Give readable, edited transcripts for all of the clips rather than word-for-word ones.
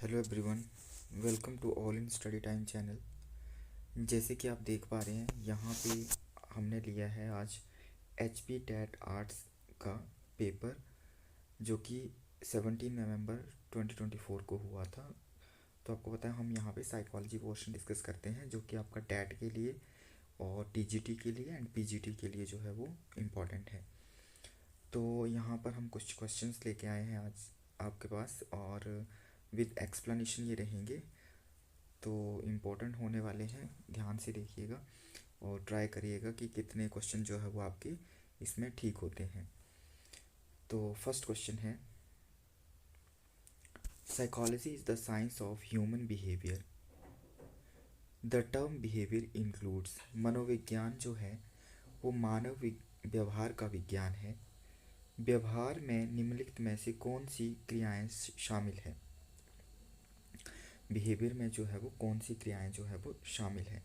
Hello everyone, welcome to all in study time channel. जैसे कि आप देख पा रहे हैं यहाँ पे हमने लिया है आज एच पी टेट आर्ट्स का पेपर, जो कि 17 नवंबर 2024 को हुआ था। तो आपको पता है हम यहाँ पे साइकोलॉजी पोर्शन डिस्कस करते हैं, जो कि आपका टेट के लिए और टीजीटी के लिए एंड पीजीटी के लिए जो है वो इम्पॉर्टेंट है। तो यहाँ पर हम कुछ क्वेश्चंस लेके आए हैं आज आपके पास, और विद एक्सप्लेनेशन ये रहेंगे। तो इम्पोर्टेंट होने वाले हैं, ध्यान से देखिएगा और ट्राई करिएगा कि कितने क्वेश्चन जो है वो आपके इसमें ठीक होते हैं। तो फर्स्ट क्वेश्चन है, psychology is the science of human behaviour. The term behaviour includes, मनोविज्ञान जो है वो मानव व्यवहार का विज्ञान है। व्यवहार में निम्नलिखित में से कौन सी क्रियाएं शामिल है? बिहेवियर में जो है वो कौन सी क्रियाएं जो है वो शामिल है?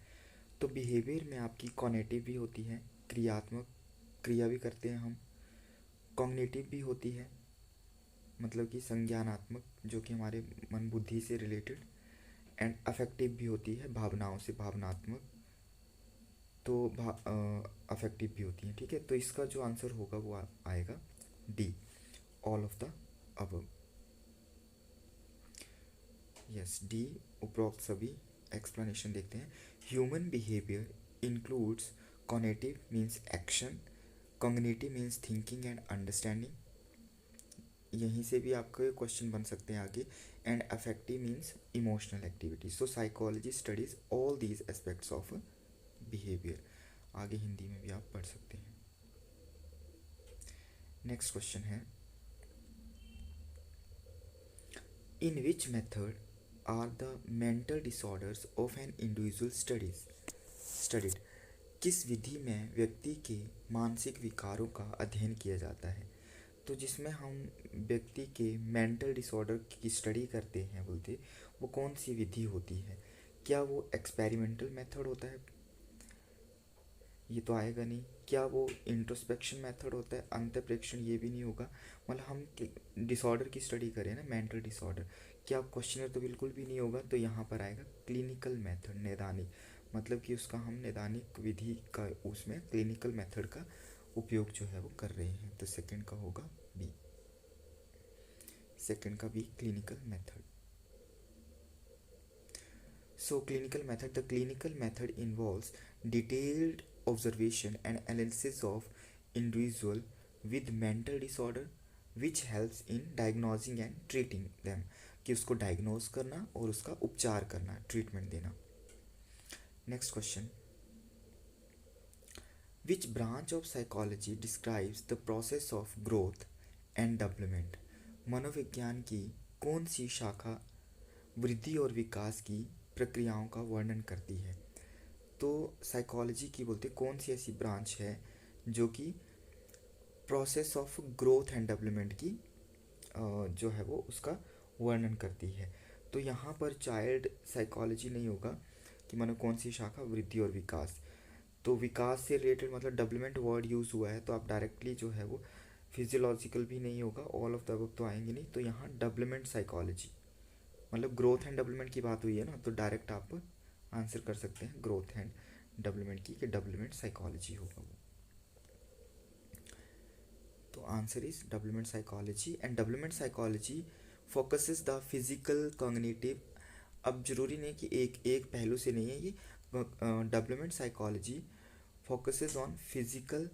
तो बिहेवियर में आपकी कॉग्निटिव भी होती है, क्रियात्मक क्रिया भी करते हैं हम। कॉग्निटिव भी होती है, मतलब कि संज्ञानात्मक, जो कि हमारे मन बुद्धि से रिलेटेड। एंड अफेक्टिव भी होती है, भावनाओं से भावनात्मक। तो अफेक्टिव भी होती है। ठीक है, तो इसका जो आंसर होगा वो आएगा D, all of the above. Yes, D उपरोक्त सभी। एक्सप्लेनेशन देखते हैं। Human behaviour includes cognitive means action, cognitive means thinking and understanding, यहीं से भी आपके क्वेश्चन बन सकते हैं आगे। And affective means emotional activity. So psychology studies all these aspects of behaviour. आगे हिंदी में भी आप पढ़ सकते हैं। नेक्स्ट क्वेश्चन है, in which method are the mental disorders of an individual studied. किस विधि में व्यक्ति के मानसिक विकारों का अध्ययन किया जाता है? तो जिसमें हम व्यक्ति के मेंटल डिसऑर्डर की स्टडी करते हैं बोलते, वो कौन सी विधि होती है? क्या वो एक्सपेरिमेंटल मेथड होता है? ये तो आएगा नहीं। क्या वो इंट्रोस्पेक्शन मेथड होता है? अंतःप्रेक्षण ये भी नहीं होगा। मतलब हम डिसऑर्डर की स्टडी करें ना, मेंटल डिसऑर्डर, क्या क्वेश्चनर तो बिल्कुल भी नहीं होगा। तो यहाँ पर आएगा क्लिनिकल मेथड, नैदानिक, मतलब कि उसका हम नैदानिक विधि का, उसमें क्लिनिकल मेथड का उपयोग जो है वो कर रहे हैं। तो सेकंड का होगा बी, सेकंड का B, clinical method. So the clinical method involves detailed observation and analysis of individual with mental disorder which helps in diagnosing and treating them, कि उसको डायग्नोज करना और उसका उपचार करना, ट्रीटमेंट देना। Next question, which branch of psychology describes the process of growth and development. मनोविज्ञान की कौन सी शाखा वृद्धि और विकास की प्रक्रियाओं का वर्णन करती है? तो साइकोलॉजी की बोलते कौन सी ऐसी ब्रांच है जो कि process of growth and development की जो है वो उसका वर्णन करती है? तो यहाँ पर चाइल्ड साइकोलॉजी नहीं होगा कि मानो कौन सी शाखा वृद्धि और विकास। तो विकास से रिलेटेड मतलब डेवलपमेंट वर्ड यूज़ हुआ है, तो आप डायरेक्टली जो है वो फिजियोलॉजिकल भी नहीं होगा, ऑल ऑफ द अबव तो आएंगे नहीं। तो यहाँ डेवलपमेंट साइकोलॉजी, मतलब ग्रोथ एंड डेवलपमेंट की बात हुई है ना, तो डायरेक्ट आप आंसर कर सकते हैं ग्रोथ एंड डेवलपमेंट की, कि डेवलपमेंट साइकोलॉजी होगा वो। तो answer is development psychology. And development psychology focuses the physical cognitive. अब जरूरी नहीं कि एक एक पहलू से नहीं है ये। Development psychology focuses on physical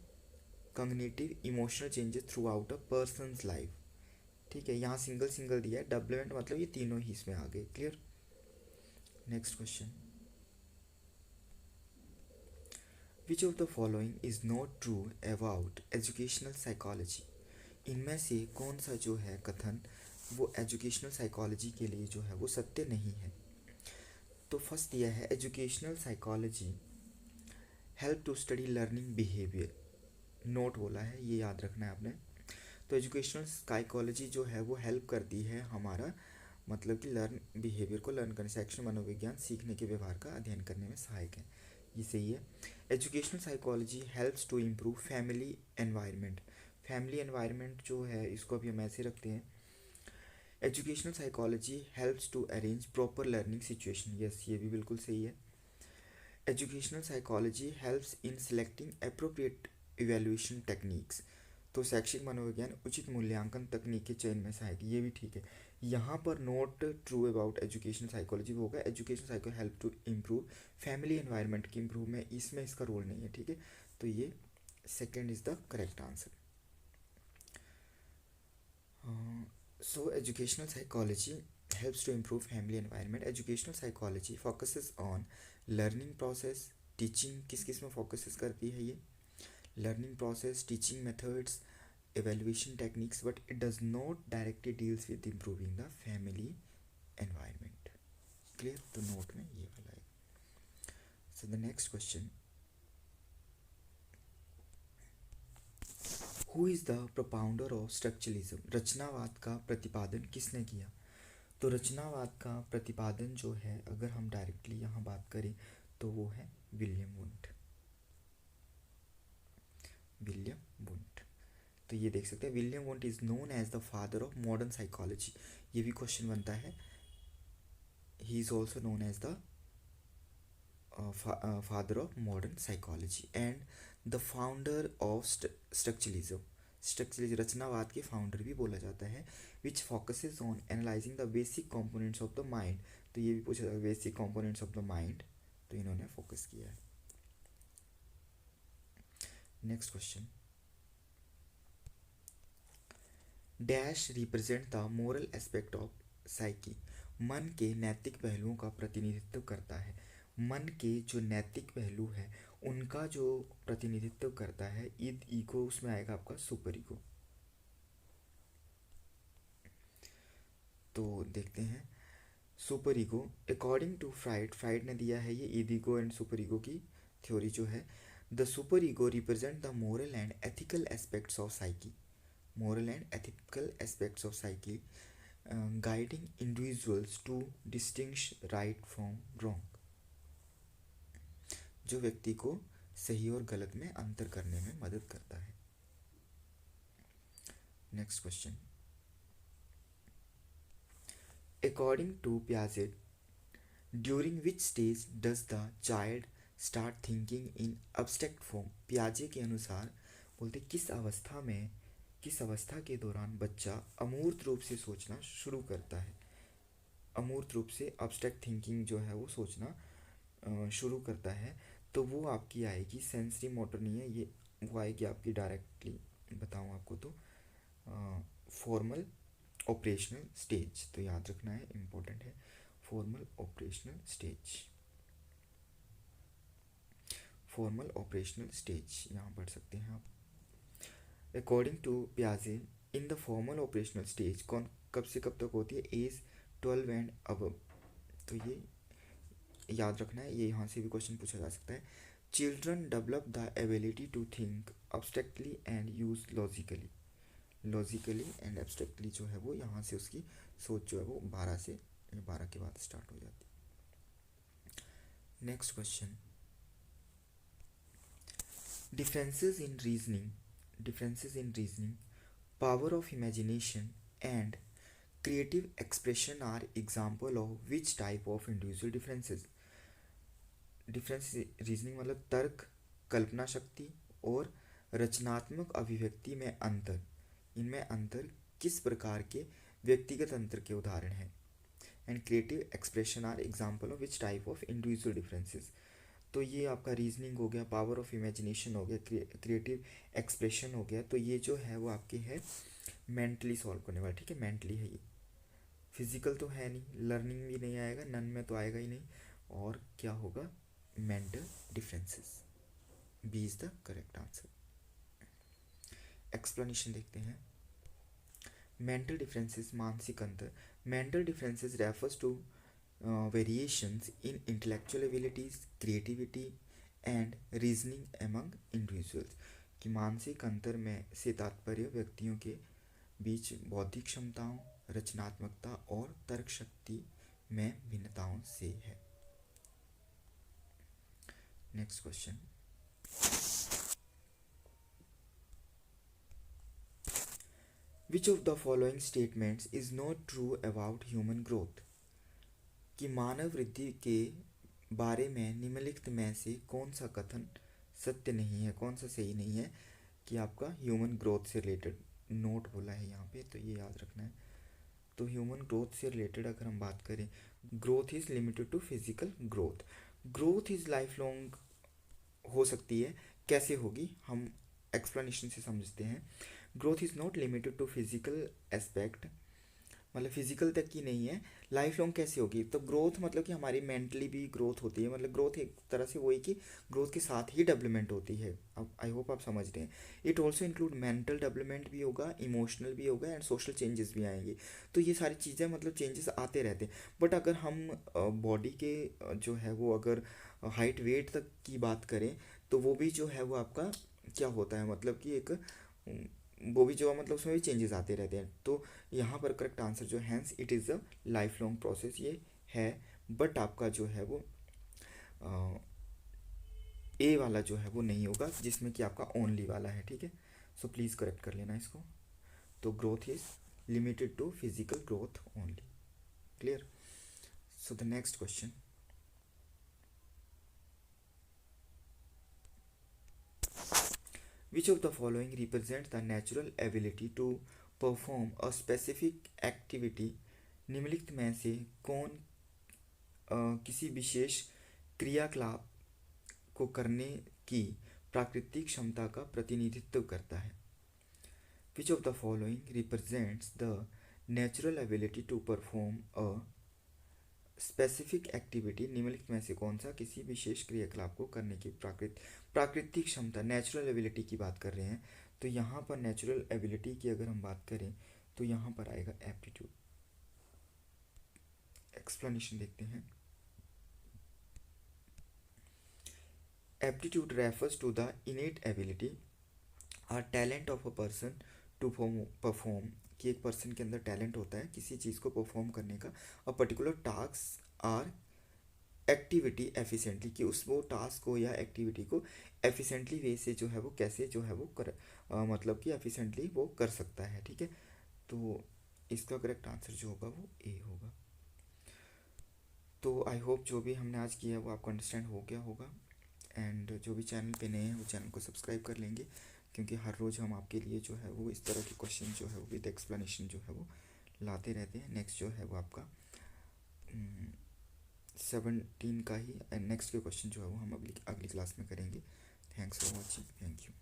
cognitive emotional changes through out a person's life. ठीक है, यहाँ सिंगल सिंगल दिया है, डेवलपमेंट मतलब ये तीनों ही इसमें आ गए। Clear? Next question, which of the following is not true about educational psychology. इनमें से कौन सा जो है कथन वो एजुकेशनल साइकोलॉजी के लिए जो है वो सत्य नहीं है? तो फर्स्ट दिया है, educational psychology help to study learning behaviour. Note बोला है, ये याद रखना है आपने। तो एजुकेशनल साइकोलॉजी जो है वो हेल्प करती है हमारा, मतलब कि लर्न बिहेवियर को लर्न करने से, एक्शन मनोविज्ञान सीखने के व्यवहार का अध्ययन करने में सहायक है। ये सही है। Educational psychology helps to improve family environment. Family environment जो है इसको अभी हम ऐसे रखते हैं, educational psychology helps to arrange proper learning situation, yes ये भी बिल्कुल सही है। Educational psychology helps in selecting appropriate evaluation techniques, तो शैक्षिक मनोविज्ञान उचित मूल्यांकन तकनीक के चयन में सहायक, ये भी ठीक है। यहाँ पर not true about education psychology वो होगा education psycho help to improve family environment की इम्प्रूव में, इसमें इसका रोल नहीं है, ठीक है। तो ये second is the correct answer. So educational psychology helps to improve family environment. Educational psychology focuses on learning process, teaching किस किस में focuses करती है ये, learning process, teaching methods, evaluation techniques, but it does not directly deals with improving the family environment. Clear? तो note में ये वाला है. So the next question, who is the propounder of structuralism? रचनावाद का प्रतिपादन किसने किया? तो रचनावाद का प्रतिपादन जो है अगर हम डायरेक्टली यहाँ बात करें तो वो है विलियम वुंट। विलियम वुंट, तो ये देख सकते हैं William Wundt is known as the father of modern psychology, ये भी क्वेश्चन बनता है। He is also known as the father of modern psychology and the founder of structuralism. Structuralism रचनावाद के फाउंडर भी बोला जाता है। Which focuses on analysing the basic components of the mind, तो ये भी पूछा जाता है basic components of the mind, तो इन्होंने फोकस किया है। Next question, dash represent the moral aspect of psyche, मन के नैतिक पहलुओं का प्रतिनिधित्व करता है। मन के जो नैतिक पहलू है उनका जो प्रतिनिधित्व करता है ईद ईगो, उसमें आएगा आपका सुपर ईगो। तो देखते हैं super ego according to Freud, Freud ने दिया है ये id ego and super ego की थ्योरी जो है। The super ego represent the moral and ethical aspects of psyche, moral and ethical aspects of psyche guiding individuals to distinguish right from wrong, जो व्यक्ति को सही और गलत में अंतर करने में मदद करता है। Next question, according to Piaget during which stage does the child start thinking in abstract form, पियाजे के अनुसार बोलते किस अवस्था के दौरान बच्चा अमूर्त रूप से सोचना शुरू करता है। अमूर्त रूप से अब्स्ट्रैक्ट थिंकिंग जो है वो सोचना शुरू करता है, तो वो आपकी आएगी सेंसरी मोटर नहीं है ये, वो आएगी आपकी डायरेक्टली बताऊँ आपको तो फॉर्मल ऑपरेशनल स्टेज, तो याद रखना है इम्पोर्टेंट है formal operational stage. Formal operational stage यहाँ पढ़ सकते हैं आप। अकॉर्डिंग टू पियाजे in the formal operational stage कौन कब से कब तक होती है, एज 12 एंड अबव, तो ये याद रखना है, ये यहाँ से भी क्वेश्चन पूछा जा सकता है। Children develop the ability to think abstractly and use logically, logically and abstractly जो है वो यहाँ से उसकी सोच जो है वो 12 के बाद स्टार्ट हो जाती है। Next question, differences in reasoning, power of imagination and creative expression are example of which type of individual differences? Difference reasoning मतलब तर्क, कल्पना शक्ति और रचनात्मक अभिव्यक्ति में अंतर, इनमें अंतर किस प्रकार के व्यक्तिगत अंतर के उदाहरण हैं। And creative expression are example of which type of individual differences, तो ये आपका रीजनिंग हो गया, पावर ऑफ इमेजिनेशन हो गया, क्रिएटिव एक्सप्रेशन हो गया, तो ये जो है वो आपके है मेंटली सॉल्व करने वाला, ठीक है मेंटली है ये, फिजिकल तो है नहीं, लर्निंग भी नहीं आएगा, नन में तो आएगा ही नहीं, और क्या होगा mental differences, B is the correct answer. Explanation देखते हैं, मेंटल डिफरेंसेस मानसिक अंतर, mental differences refers to variations in intellectual abilities, creativity and reasoning among individuals, कि मानसिक अंतर में से तात्पर्य व्यक्तियों के बीच बौद्धिक क्षमताओं, रचनात्मकता और तर्क शक्ति में भिन्नताओं से है। Next question, which of the following statements is not true about human growth, कि मानव वृद्धि के बारे में निम्नलिखित में से कौन सा कथन सत्य नहीं है, कौन सा सही नहीं है, कि आपका ह्यूमन ग्रोथ से रिलेटेड नोट बोला है यहाँ पे, तो ये याद रखना है। तो ह्यूमन ग्रोथ से रिलेटेड अगर हम बात करें, growth is limited to physical growth, growth is life long हो सकती है। कैसे होगी, हम एक्सप्लेनेशन से समझते हैं। Growth is not limited to physical aspect, मतलब फिजिकल तक की नहीं है, लाइफ लॉन्ग कैसे होगी, तो ग्रोथ मतलब कि हमारी मेंटली भी ग्रोथ होती है, मतलब ग्रोथ एक तरह से वही कि ग्रोथ के साथ ही डेवलपमेंट होती है। अब आई होप आप समझ रहे हैं। It also include mental development भी होगा, इमोशनल भी होगा, एंड सोशल चेंजेस भी आएंगे। तो ये सारी चीज़ें मतलब चेंजेस आते रहते हैं। बट अगर हम बॉडी के जो है वो अगर हाइट वेट तक की बात करें, तो वो भी जो है वो आपका क्या होता है, मतलब कि एक वो भी जो है मतलब उसमें भी चेंजेस आते रहते हैं। तो यहाँ पर करेक्ट आंसर जो hence it is a life long process ये है। बट आपका जो है वो ए वाला जो है वो नहीं होगा, जिसमें कि आपका ओनली वाला है, ठीक है। सो प्लीज़ करेक्ट कर लेना इसको। तो growth is limited to physical growth only. Clear. So the next question, which of the following represent the natural ability to perform a specific activity, निम्नलिखित में से कौन किसी विशेष क्रियाकलाप को करने की प्राकृतिक क्षमता का प्रतिनिधित्व करता है। Which of the following represents the natural ability to perform a specific activity, निम्नलिखित में से कौन सा किसी विशेष क्रियाकलाप को करने की प्राकृतिक क्षमता, नेचुरल एबिलिटी की बात कर रहे हैं। तो यहाँ पर नेचुरल एबिलिटी की अगर हम बात करें तो यहाँ पर आएगा एप्टीट्यूड। एक्सप्लेनेशन देखते हैं। Aptitude refers to the innate ability or talent of a person to perform, कि एक पर्सन के अंदर टैलेंट होता है किसी चीज़ को परफॉर्म करने का, a particular task or activity efficiently, कि उस वो टास्क को या एक्टिविटी को एफिशिएंटली वे से जो है वो कैसे जो है वो मतलब कि एफिशिएंटली वो कर सकता है, ठीक है। तो इसका करेक्ट आंसर जो होगा वो ए होगा। तो आई होप जो भी हमने आज किया है वो आपको अंडरस्टैंड हो गया होगा। एंड जो भी चैनल पे नए हैं वो चैनल को सब्सक्राइब कर लेंगे, क्योंकि हर रोज़ हम आपके लिए जो है वो इस तरह के क्वेश्चन जो है वो विद एक्सप्लेनेशन जो है वो लाते रहते हैं। नेक्स्ट जो है वो आपका 17 का ही नेक्स्ट के क्वेश्चन जो है वो हम अगली क्लास में करेंगे। Thanks for watching, thank you.